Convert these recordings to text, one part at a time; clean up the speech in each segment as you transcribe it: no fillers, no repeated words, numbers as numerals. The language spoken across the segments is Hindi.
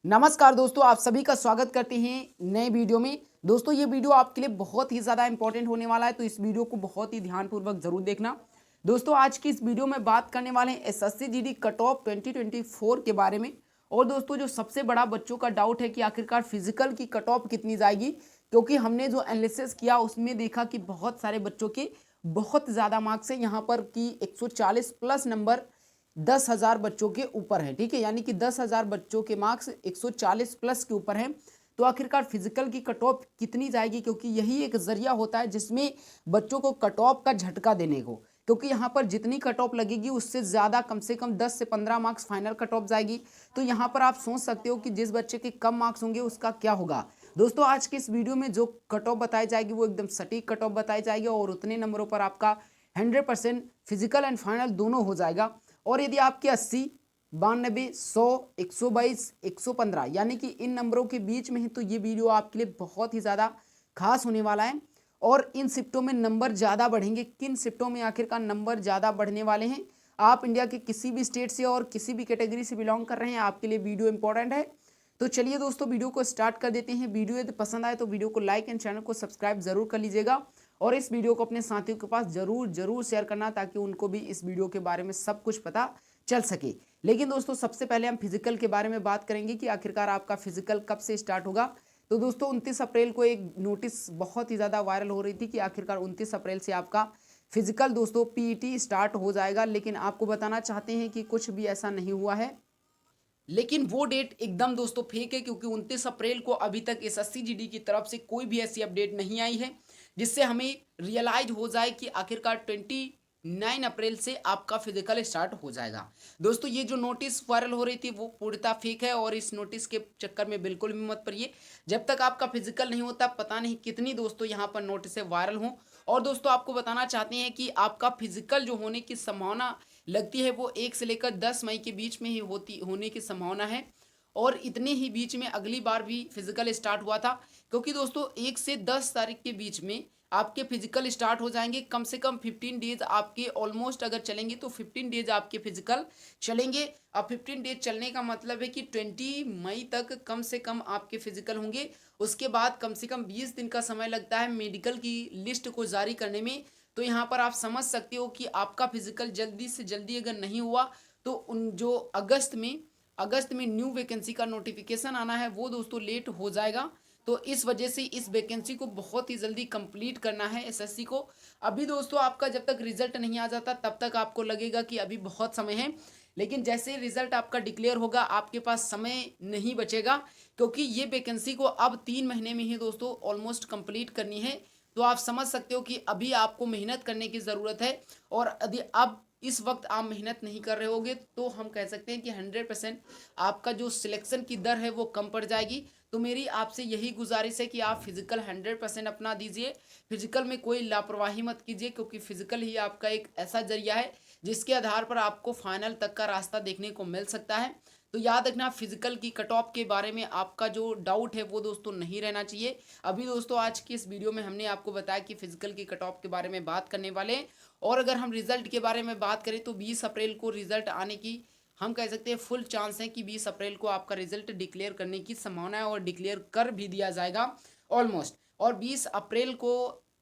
नमस्कार दोस्तों, आप सभी का स्वागत करते हैं नए वीडियो में। दोस्तों ये वीडियो आपके लिए बहुत ही ज़्यादा इंपॉर्टेंट होने वाला है, तो इस वीडियो को बहुत ही ध्यानपूर्वक जरूर देखना। दोस्तों आज की इस वीडियो में बात करने वाले हैं एसएससी जीडी कट ऑफ 2024 के बारे में। और दोस्तों जो सबसे बड़ा बच्चों का डाउट है कि आखिरकार फिजिकल की कट ऑफ कितनी जाएगी, क्योंकि हमने जो एनालिसिस किया उसमें देखा कि बहुत सारे बच्चों के बहुत ज़्यादा मार्क्स हैं यहाँ पर कि 140 प्लस नंबर 10,000 बच्चों के ऊपर है। ठीक है, यानी कि 10,000 बच्चों के मार्क्स 140 प्लस के ऊपर हैं। तो आखिरकार फिजिकल की कट ऑफ कितनी जाएगी, क्योंकि यही एक जरिया होता है जिसमें बच्चों को कट ऑफ का झटका देने को, क्योंकि यहाँ पर जितनी कट ऑफ लगेगी उससे ज़्यादा कम से कम 10 से 15 मार्क्स फाइनल कट ऑफ जाएगी। तो यहाँ पर आप सोच सकते हो कि जिस बच्चे के कम मार्क्स होंगे उसका क्या होगा। दोस्तों आज के इस वीडियो में जो कट ऑफ बताई जाएगी वो एकदम सटीक कट ऑफ बताई जाएगी और उतने नंबरों पर आपका 100% फिजिकल एंड फाइनल दोनों हो जाएगा। और यदि आपके 80, 92, 100, 122, 115 यानी कि इन नंबरों के बीच में है तो ये वीडियो आपके लिए बहुत ही ज़्यादा खास होने वाला है। और इन शिफ्टों में नंबर ज़्यादा बढ़ेंगे। किन शिफ्टों में आखिरकार नंबर ज़्यादा बढ़ने वाले हैं, आप इंडिया के किसी भी स्टेट से और किसी भी कैटेगरी से बिलोंग कर रहे हैं, आपके लिए वीडियो इंपॉर्टेंट है। तो चलिए दोस्तों वीडियो को स्टार्ट कर देते हैं। वीडियो यदि पसंद आए तो वीडियो को लाइक एंड चैनल को सब्सक्राइब जरूर कर लीजिएगा और इस वीडियो को अपने साथियों के पास जरूर जरूर शेयर करना, ताकि उनको भी इस वीडियो के बारे में सब कुछ पता चल सके। लेकिन दोस्तों सबसे पहले हम फिजिकल के बारे में बात करेंगे कि आखिरकार आपका फिजिकल कब से स्टार्ट होगा। तो दोस्तों 29 अप्रैल को एक नोटिस बहुत ही ज़्यादा वायरल हो रही थी कि आखिरकार 29 अप्रैल से आपका फिजिकल दोस्तों पीईटी स्टार्ट हो जाएगा। लेकिन आपको बताना चाहते हैं कि कुछ भी ऐसा नहीं हुआ है। लेकिन वो डेट एकदम दोस्तों फेक है, क्योंकि 29 अप्रैल को अभी तक एसएससी जीडी की तरफ से कोई भी ऐसी अपडेट नहीं आई है जिससे हमें रियलाइज हो जाए कि आखिरकार 29 अप्रैल से आपका फिजिकल स्टार्ट हो जाएगा। दोस्तों ये जो नोटिस वायरल हो रही थी वो पूर्णतः फेक है और इस नोटिस के चक्कर में बिल्कुल भी मत पड़िए। जब तक आपका फिजिकल नहीं होता पता नहीं कितनी दोस्तों यहाँ पर नोटिस वायरल हों। और दोस्तों आपको बताना चाहते हैं कि आपका फिजिकल जो होने की संभावना लगती है वो 1 से लेकर 10 मई के बीच में ही होने की संभावना है। और इतने ही बीच में अगली बार भी फिजिकल स्टार्ट हुआ था, क्योंकि दोस्तों 1 से 10 तारीख के बीच में आपके फिजिकल स्टार्ट हो जाएंगे। कम से कम 15 डेज आपके ऑलमोस्ट अगर चलेंगे तो 15 डेज आपके फिजिकल चलेंगे। अब 15 डेज चलने का मतलब है कि 20 मई तक कम से कम आपके फिजिकल होंगे। उसके बाद कम से कम 20 दिन का समय लगता है मेडिकल की लिस्ट को जारी करने में। तो यहाँ पर आप समझ सकते हो कि आपका फिजिकल जल्दी से जल्दी अगर नहीं हुआ तो उन जो अगस्त में न्यू वैकेंसी का नोटिफिकेशन आना है वो दोस्तों लेट हो जाएगा। तो इस वजह से इस वैकेंसी को बहुत ही जल्दी कंप्लीट करना है एसएससी को। अभी दोस्तों आपका जब तक रिजल्ट नहीं आ जाता तब तक आपको लगेगा कि अभी बहुत समय है, लेकिन जैसे रिजल्ट आपका डिक्लेयर होगा आपके पास समय नहीं बचेगा, क्योंकि ये वैकेंसी को अब 3 महीने में ही दोस्तों ऑलमोस्ट कंप्लीट करनी है। तो आप समझ सकते हो कि अभी आपको मेहनत करने की ज़रूरत है। और यदि अब इस वक्त आप मेहनत नहीं कर रहे होगे तो हम कह सकते हैं कि 100% आपका जो सिलेक्शन की दर है वो कम पड़ जाएगी। तो मेरी आपसे यही गुजारिश है कि आप फिजिकल 100% अपना दीजिए। फिजिकल में कोई लापरवाही मत कीजिए, क्योंकि फिजिकल ही आपका एक ऐसा जरिया है जिसके आधार पर आपको फाइनल तक का रास्ता देखने को मिल सकता है। तो याद रखना फिजिकल की कट ऑफ के बारे में आपका जो डाउट है वो दोस्तों नहीं रहना चाहिए। अभी दोस्तों आज की इस वीडियो में हमने आपको बताया कि फिजिकल की कट ऑफ के बारे में बात करने वाले हैं। और अगर हम रिजल्ट के बारे में बात करें तो 20 अप्रैल को रिजल्ट आने की हम कह सकते हैं फुल चांस है कि 20 अप्रैल को आपका रिजल्ट डिक्लेयर करने की संभावना है और डिक्लेयर कर भी दिया जाएगा ऑलमोस्ट। और 20 अप्रैल को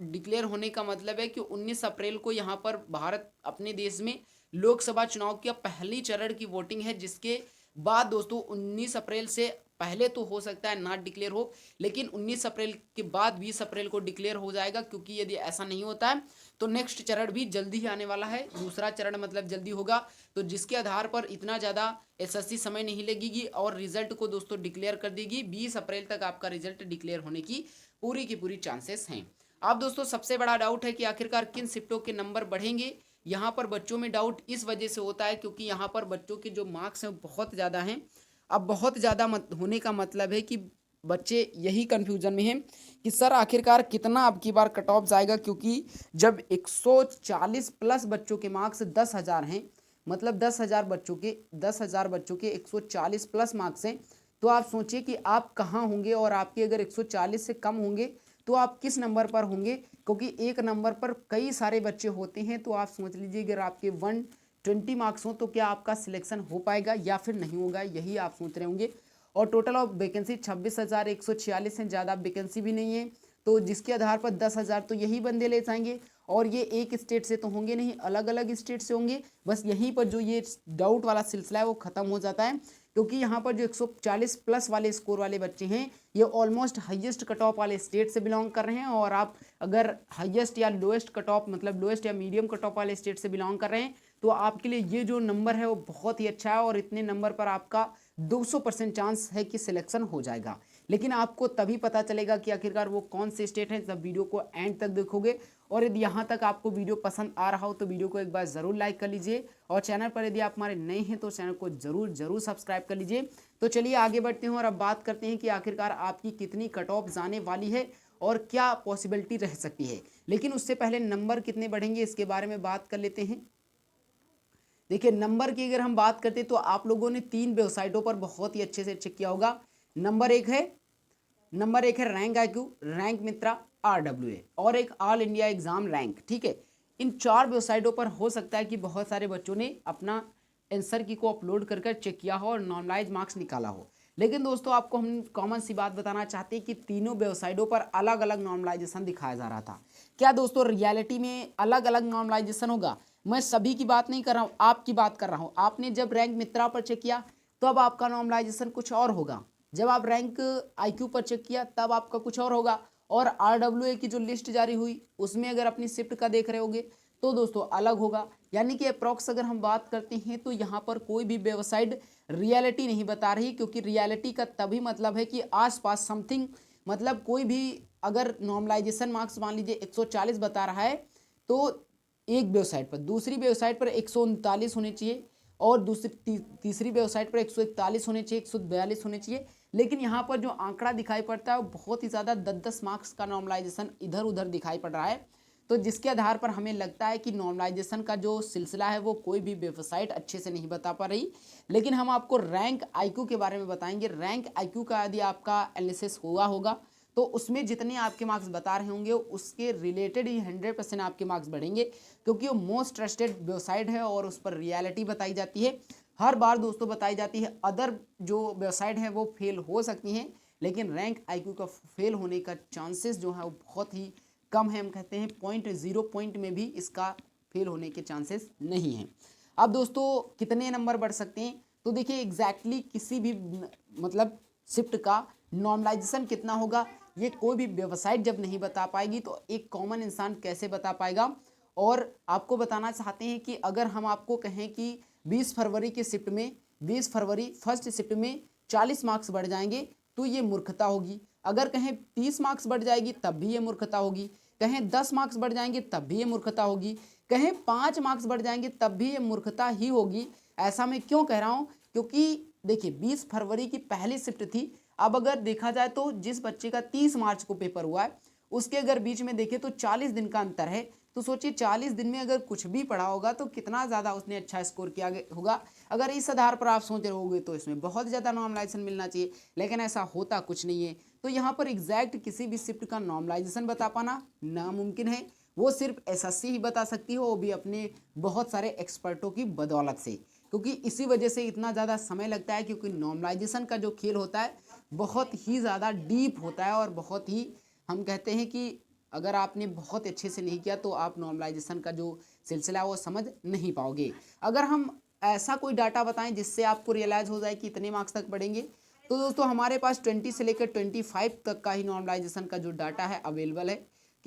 डिक्लेयर होने का मतलब है कि 19 अप्रैल को यहाँ पर भारत अपने देश में लोकसभा चुनाव की पहली चरण की वोटिंग है, जिसके बाद दोस्तों 19 अप्रैल से पहले तो हो सकता है ना डिक्लेयर हो, लेकिन 19 अप्रैल के बाद 20 अप्रैल को डिक्लेयर हो जाएगा। क्योंकि यदि ऐसा नहीं होता है तो नेक्स्ट चरण भी जल्दी ही आने वाला है, दूसरा चरण मतलब जल्दी होगा। तो जिसके आधार पर इतना ज़्यादा एसएससी समय नहीं लगेगी और रिजल्ट को दोस्तों डिक्लेयर कर देगी। 20 अप्रैल तक आपका रिजल्ट डिक्लेयर होने की पूरी चांसेस हैं। अब दोस्तों सबसे बड़ा डाउट है कि आखिरकार किन शिफ्टों के नंबर बढ़ेंगे। यहाँ पर बच्चों में डाउट इस वजह से होता है क्योंकि यहाँ पर बच्चों के जो मार्क्स हैं बहुत ज़्यादा हैं। अब बहुत ज़्यादा होने का मतलब है कि बच्चे यही कन्फ्यूजन में हैं कि सर आखिरकार कितना अब की बार कट ऑफ जाएगा, क्योंकि जब 140 प्लस बच्चों के मार्क्स 10,000 हैं, मतलब 10,000 बच्चों के 140 प्लस मार्क्स हैं। तो आप सोचिए कि आप कहाँ होंगे और आपके अगर 140 से कम होंगे तो आप किस नंबर पर होंगे, क्योंकि एक नंबर पर कई सारे बच्चे होते हैं। तो आप सोच लीजिए अगर आपके 120 मार्क्स हो तो क्या आपका सिलेक्शन हो पाएगा या फिर नहीं होगा, यही आप सोच रहे होंगे। और टोटल ऑफ वैकेंसी 26,146 हैं, ज़्यादा वैकेंसी भी नहीं है। तो जिसके आधार पर 10,000 तो यही बंदे ले जाएंगे, और ये एक स्टेट से तो होंगे नहीं, अलग अलग स्टेट से होंगे। बस यहीं पर जो ये डाउट वाला सिलसिला है वो खत्म हो जाता है, क्योंकि यहाँ पर जो 140 प्लस वाले स्कोर वाले बच्चे हैं ये ऑलमोस्ट हाईएस्ट कट ऑफ वाले स्टेट से बिलोंग कर रहे हैं। और आप अगर हाईएस्ट या लोएस्ट कट ऑफ मतलब लोएस्ट या मीडियम कट ऑफ वाले स्टेट से बिलोंग कर रहे हैं तो आपके लिए ये जो नंबर है वो बहुत ही अच्छा है, और इतने नंबर पर आपका 200% चांस है कि सिलेक्शन हो जाएगा। लेकिन आपको तभी पता चलेगा कि आखिरकार वो कौन से स्टेट हैं जब वीडियो को एंड तक देखोगे। और यदि यहाँ तक आपको वीडियो पसंद आ रहा हो तो वीडियो को एक बार ज़रूर लाइक कर लीजिए, और चैनल पर यदि आप हमारे नए हैं तो चैनल को ज़रूर सब्सक्राइब कर लीजिए। तो चलिए आगे बढ़ते हैं और अब बात करते हैं कि आखिरकार आपकी कितनी कट ऑफ जाने वाली है और क्या पॉसिबिलिटी रह सकती है। लेकिन उससे पहले नंबर कितने बढ़ेंगे इसके बारे में बात कर लेते हैं। देखिए, नंबर की अगर हम बात करते हैं तो आप लोगों ने 3 वेबसाइटों पर बहुत ही अच्छे से चेक किया होगा। नंबर एक है रैंक IQ, रैंक मित्रा, RWA, और एक ऑल इंडिया एग्जाम रैंक। ठीक है, इन 4 वेबसाइटों पर हो सकता है कि बहुत सारे बच्चों ने अपना आंसर की को अपलोड कर चेक किया हो और नॉर्मलाइज मार्क्स निकाला हो। लेकिन दोस्तों आपको हम कॉमन सी बात बताना चाहते हैं कि तीनों वेबसाइटों पर अलग अलग नॉर्मलाइजेशन दिखाया जा रहा था। क्या दोस्तों रियलिटी में अलग अलग नॉर्मलाइजेशन होगा? मैं सभी की बात नहीं कर रहा हूँ, आपकी बात कर रहा हूँ। आपने जब रैंक मित्रा पर चेक किया तब आपका नॉर्मलाइजेशन कुछ और होगा, जब आप रैंक IQ पर चेक किया तब आपका कुछ और होगा, और RWA की जो लिस्ट जारी हुई उसमें अगर अपनी शिफ्ट का देख रहे होगे तो दोस्तों अलग होगा। यानी कि अप्रॉक्स अगर हम बात करते हैं तो यहाँ पर कोई भी वेबसाइट रियलिटी नहीं बता रही, क्योंकि रियलिटी का तभी मतलब है कि आसपास समथिंग, मतलब कोई भी अगर नॉर्मलाइजेशन मार्क्स मान लीजिए 140 बता रहा है तो एक वेबसाइट पर, दूसरी वेबसाइट पर 139 होने चाहिए, और दूसरी तीसरी वेबसाइट पर 141 होने चाहिए, 142 होने चाहिए। लेकिन यहाँ पर जो आंकड़ा दिखाई पड़ता है वो बहुत ही ज़्यादा 10-10 मार्क्स का नॉर्मलाइजेशन इधर उधर दिखाई पड़ रहा है। तो जिसके आधार पर हमें लगता है कि नॉर्मलाइजेशन का जो सिलसिला है वो कोई भी वेबसाइट अच्छे से नहीं बता पा रही। लेकिन हम आपको रैंक IQ के बारे में बताएंगे। रैंक IQ का यदि आपका एनालिसिस हुआ होगा तो उसमें जितने आपके मार्क्स बता रहे होंगे उसके रिलेटेड ही 100% आपके मार्क्स बढ़ेंगे, क्योंकि वो मोस्ट ट्रस्टेड वेबसाइट है और उस पर रियलिटी बताई जाती है। हर बार दोस्तों बताई जाती है। अदर जो वेबसाइट है वो फेल हो सकती हैं, लेकिन रैंक IQ का फेल होने का चांसेस जो है वो बहुत ही कम है। हम कहते हैं 0.0 पॉइंट में भी इसका फेल होने के चांसेस नहीं हैं। अब दोस्तों कितने नंबर बढ़ सकते हैं, तो देखिए एग्जैक्टली किसी भी मतलब शिफ्ट का नॉर्मलाइजेशन कितना होगा ये कोई भी वेबसाइट जब नहीं बता पाएगी तो एक कॉमन इंसान कैसे बता पाएगा। और आपको बताना चाहते हैं कि अगर हम आपको कहें कि 20 फरवरी की शिफ्ट में 20 फरवरी फर्स्ट शिफ्ट में 40 मार्क्स बढ़ जाएंगे तो ये मूर्खता होगी। अगर कहें 30 मार्क्स बढ़ जाएगी तब भी ये मूर्खता होगी। कहें 10 मार्क्स बढ़ जाएंगे तब भी ये मूर्खता होगी। कहें 5 मार्क्स बढ़ जाएंगे तब भी ये मूर्खता ही होगी। ऐसा मैं क्यों कह रहा हूँ, क्योंकि देखिए 20 फरवरी की पहली शिफ्ट थी। अब अगर देखा जाए तो जिस बच्चे का 30 मार्च को पेपर हुआ है उसके अगर बीच में देखें तो 40 दिन का अंतर है। तो सोचिए 40 दिन में अगर कुछ भी पढ़ा होगा तो कितना ज़्यादा उसने अच्छा स्कोर किया होगा। अगर इस आधार पर आप सोच रहे होगे तो इसमें बहुत ज़्यादा नॉर्मलाइजेशन मिलना चाहिए, लेकिन ऐसा होता कुछ नहीं है। तो यहाँ पर एग्जैक्ट किसी भी शिफ्ट का नॉर्मलाइजेशन बता पाना नामुमकिन है। वो सिर्फ SSC ही बता सकती है, वो भी अपने बहुत सारे एक्सपर्टों की बदौलत से, क्योंकि इसी वजह से इतना ज़्यादा समय लगता है, क्योंकि नॉर्मलाइजेशन का जो खेल होता है बहुत ही ज़्यादा डीप होता है और बहुत ही, हम कहते हैं कि अगर आपने बहुत अच्छे से नहीं किया तो आप नॉर्मलाइजेशन का जो सिलसिला है वो समझ नहीं पाओगे। अगर हम ऐसा कोई डाटा बताएं जिससे आपको रियलाइज़ हो जाए कि इतने मार्क्स तक बढ़ेंगे, तो दोस्तों हमारे पास 20 से लेकर 25 तक का ही नॉर्मलाइजेशन का जो डाटा है अवेलेबल है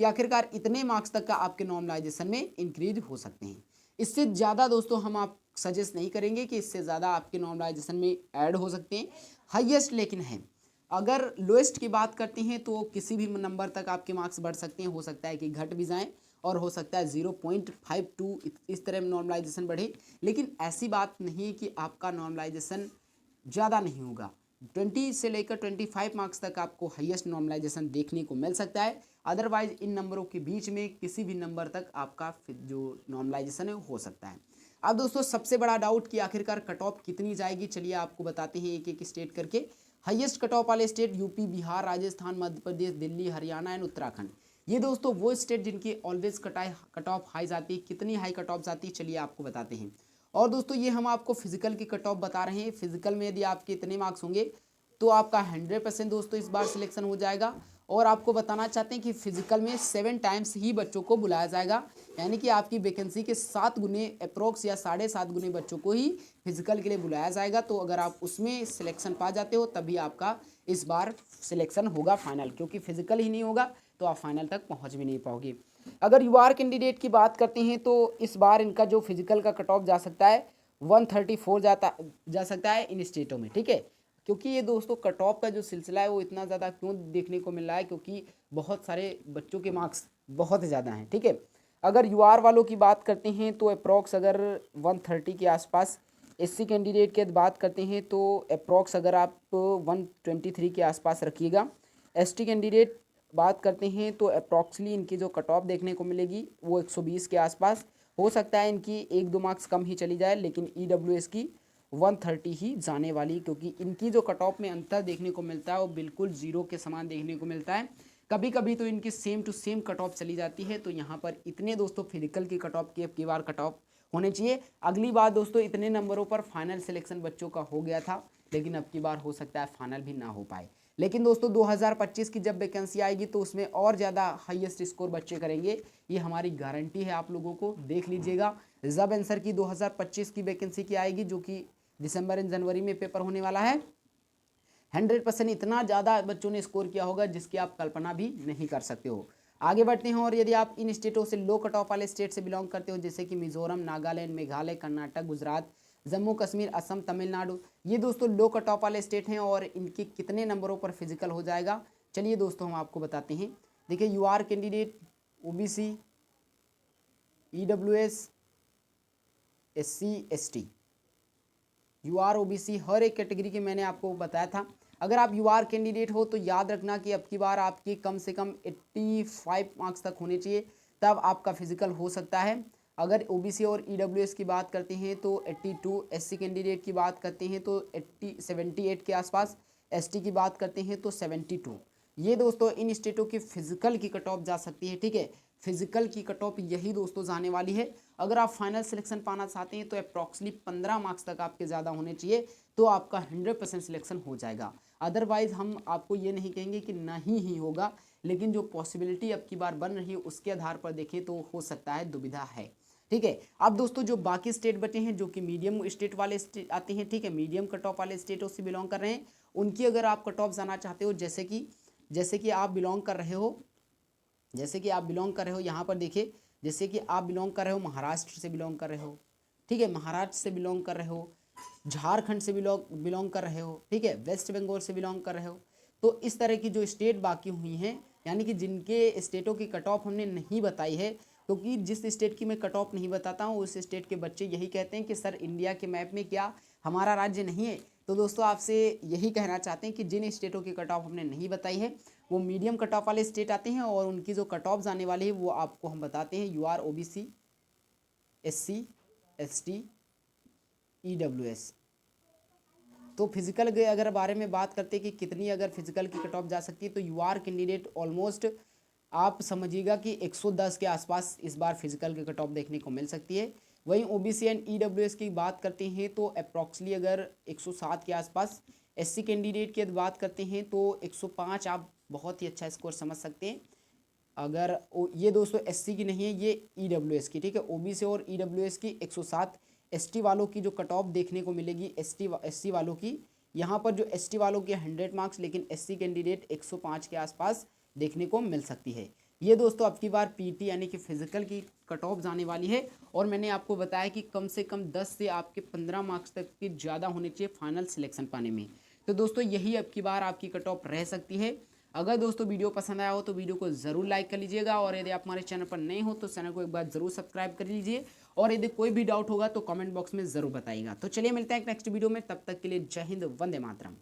कि आखिरकार इतने मार्क्स तक का आपके नॉर्मलाइजेशन में इंक्रीज हो सकते हैं। इससे ज़्यादा दोस्तों हम आप सजेस्ट नहीं करेंगे कि इससे ज़्यादा आपके नॉर्मलाइजेशन में ऐड हो सकते हैं। हाईएस्ट लेकिन है। अगर लोएस्ट की बात करते हैं तो किसी भी नंबर तक आपके मार्क्स बढ़ सकते हैं, हो सकता है कि घट भी जाएं और हो सकता है 0.52 इस तरह नॉर्मलाइजेशन बढ़े। लेकिन ऐसी बात नहीं है कि आपका नॉर्मलाइजेशन ज़्यादा नहीं होगा। 20 से लेकर 25 मार्क्स तक आपको हाईएस्ट नॉर्मलाइजेशन देखने को मिल सकता है। अदरवाइज इन नंबरों के बीच में किसी भी नंबर तक आपका जो नॉर्मलाइजेशन है हो सकता है। अब दोस्तों सबसे बड़ा डाउट कि आखिरकार कट ऑफ कितनी जाएगी, चलिए आपको बताते हैं एक एक स्टेट करके। हाईएस्ट कट ऑफ वाले state UP, Bihar, Rajasthan, Madhya Pradesh, Delhi, Haryana and Uttarakhand. ये दोस्तों वो स्टेट जिनकी ऑलवेज कट ऑफ हाई जाती है। कितनी हाई कट ऑफ जाती है चलिए आपको बताते हैं। और दोस्तों ये हम आपको फिजिकल की कट ऑफ बता रहे हैं। फिजिकल में यदि आपके इतने मार्क्स होंगे तो आपका 100% दोस्तों इस बार सिलेक्शन हो जाएगा। और आपको बताना चाहते हैं कि फिजिकल में 7 टाइम्स ही बच्चों को बुलाया जाएगा, यानी कि आपकी वैकेंसी के 7 गुने अप्रोक्स या 7.5 गुने बच्चों को ही फिजिकल के लिए बुलाया जाएगा। तो अगर आप उसमें सिलेक्शन पा जाते हो तभी आपका इस बार सिलेक्शन होगा फाइनल, क्योंकि फिजिकल ही नहीं होगा तो आप फाइनल तक पहुंच भी नहीं पाओगे। अगर यूआर कैंडिडेट की बात करते हैं तो इस बार इनका जो फिजिकल का कट ऑफ जा सकता है 134 जा सकता है इन स्टेटों में, ठीक है। क्योंकि ये दोस्तों कट ऑफ का जो सिलसिला है वो इतना ज़्यादा क्यों देखने को मिल रहा है, क्योंकि बहुत सारे बच्चों के मार्क्स बहुत ज़्यादा हैं, ठीक है। अगर यूआर वालों की बात करते हैं तो अप्रॉक्स अगर 130 के आसपास, एससी कैंडिडेट की बात करते हैं तो अप्रॉक्स अगर आप 123 के आसपास रखिएगा। एसटी कैंडिडेट बात करते हैं तो अप्रॉक्सली इनकी जो कट ऑफ देखने को मिलेगी वो 120 के आसपास हो सकता है, इनकी 1-2 मार्क्स कम ही चली जाए, लेकिन ईडब्ल्यूएस की 130 ही जाने वाली, क्योंकि इनकी जो कट ऑफ में अंतर देखने को मिलता है वो बिल्कुल जीरो के समान देखने को मिलता है। कभी कभी तो इनकी same to same cut off चली जाती है। तो यहाँ पर इतने दोस्तों फिजिकल की कट ऑफ की बार कट ऑफ होने चाहिए। अगली बार दोस्तों इतने नंबरों पर फाइनल सिलेक्शन बच्चों का हो गया था, लेकिन अब की बार हो सकता है फाइनल भी ना हो पाए। लेकिन दोस्तों 2025 की जब वैकेंसी आएगी तो उसमें और ज़्यादा हाईएस्ट स्कोर बच्चे करेंगे, ये हमारी गारंटी है। आप लोगों को देख लीजिएगा जब आंसर की 2025 की वैकेंसी की आएगी, जो कि दिसंबर एंड जनवरी में पेपर होने वाला है, 100% इतना ज़्यादा बच्चों ने स्कोर किया होगा जिसकी आप कल्पना भी नहीं कर सकते हो। आगे बढ़ते हैं, और यदि आप इन स्टेटों से लो कट ऑफ वाले स्टेट से बिलोंग करते हो, जैसे कि मिजोरम, नागालैंड, मेघालय, कर्नाटक, गुजरात, जम्मू कश्मीर, असम, तमिलनाडु, ये दोस्तों लो कट ऑफ वाले स्टेट हैं और इनके कितने नंबरों पर फिजिकल हो जाएगा, चलिए दोस्तों हम आपको बताते हैं। देखिए UR candidate, OBC, EWS, SC, ST, UR, OBC, हर एक कैटेगरी के मैंने आपको बताया था। अगर आप यूआर कैंडिडेट हो तो याद रखना कि अब की बार आपकी कम से कम 85 मार्क्स तक होने चाहिए, तब आपका फिजिकल हो सकता है। अगर ओबीसी और ईडब्ल्यूएस की बात करते हैं तो 82, एससी कैंडिडेट की बात करते हैं तो 78 के आसपास, एसटी की बात करते हैं तो 72। ये दोस्तों इन स्टेटों की फिजिकल की कट ऑफ जा सकती है, ठीक है। फिजिकल की कट ऑफ यही दोस्तों जाने वाली है। अगर आप फाइनल सिलेक्शन पाना चाहते हैं तो अप्रॉक्सली 15 मार्क्स तक आपके ज़्यादा होने चाहिए, तो आपका 100% सिलेक्शन हो जाएगा। अदरवाइज हम आपको ये नहीं कहेंगे कि नहीं ही होगा, लेकिन जो पॉसिबिलिटी अब की बार बन रही है उसके आधार पर देखें तो हो सकता है, दुविधा है, ठीक है। अब दोस्तों जो बाकी स्टेट बचे हैं जो कि मीडियम स्टेट वाले स्टेट आते हैं, ठीक है, मीडियम कट ऑफ वाले स्टेटों से बिलोंग कर रहे हैं, उनकी अगर आप कट ऑफ जाना चाहते हो, जैसे कि आप बिलोंग कर रहे हो, यहाँ पर देखिए, जैसे कि आप बिलोंग कर रहे हो महाराष्ट्र से बिलोंग कर रहे हो, ठीक है, महाराष्ट्र से बिलोंग कर रहे हो, झारखंड से बिलोंग कर रहे हो, ठीक है, वेस्ट बंगाल से बिलोंग कर रहे हो, तो इस तरह की जो स्टेट बाकी हुई हैं, यानी कि जिनके स्टेटों की कट ऑफ हमने नहीं बताई है, क्योंकि जिस स्टेट की मैं कट ऑफ नहीं बताता हूँ उस स्टेट के बच्चे यही कहते हैं कि सर इंडिया के मैप में क्या हमारा राज्य नहीं है। तो दोस्तों आपसे यही कहना चाहते हैं कि जिन स्टेटों की कट ऑफ हमने नहीं बताई है वो मीडियम कट ऑफ वाले स्टेट आते हैं, और उनकी जो कट ऑफ जाने वाली है वो आपको हम बताते हैं UR, OBC, SC, ST, EWS. तो फिजिकल के अगर बारे में बात करते हैं कि कितनी अगर फिजिकल की कट ऑफ जा सकती है, तो यूआर कैंडिडेट ऑलमोस्ट आप समझिएगा कि 110 के आसपास इस बार फिजिकल की कट ऑफ देखने को मिल सकती है। वहीं ओबीसी एंड ईडब्ल्यूएस की बात करते हैं तो अप्रॉक्सली अगर 107 के आसपास, एससी कैंडिडेट की बात करते हैं तो 105 आप बहुत ही अच्छा स्कोर समझ सकते हैं। अगर ये दोस्तों एससी की नहीं है, ये ईडब्ल्यूएस की, ठीक है, ओबीसी और ईडब्ल्यूएस की 107, एसटी वालों की जो कट ऑफ देखने को मिलेगी एससी वालों की, यहाँ पर जो एसटी वालों के 100 मार्क्स, लेकिन एससी कैंडिडेट 105 के आसपास देखने को मिल सकती है। ये दोस्तों अब की बार पीटी यानी कि फिजिकल की कट ऑफ जाने वाली है, और मैंने आपको बताया कि कम से कम 10 से आपके 15 मार्क्स तक की ज़्यादा होने चाहिए फाइनल सिलेक्शन पाने में। तो दोस्तों यही अब की बार आपकी कट ऑफ रह सकती है। अगर दोस्तों वीडियो पसंद आया हो तो वीडियो को ज़रूर लाइक कर लीजिएगा, और यदि आप हमारे चैनल पर नए हो तो चैनल को एक बार ज़रूर सब्सक्राइब कर लीजिए, और यदि कोई भी डाउट होगा तो कमेंट बॉक्स में ज़रूर बताइएगा। तो चलिए मिलते हैं एक नेक्स्ट वीडियो में, तब तक के लिए जय हिंद, वंदे मातरम।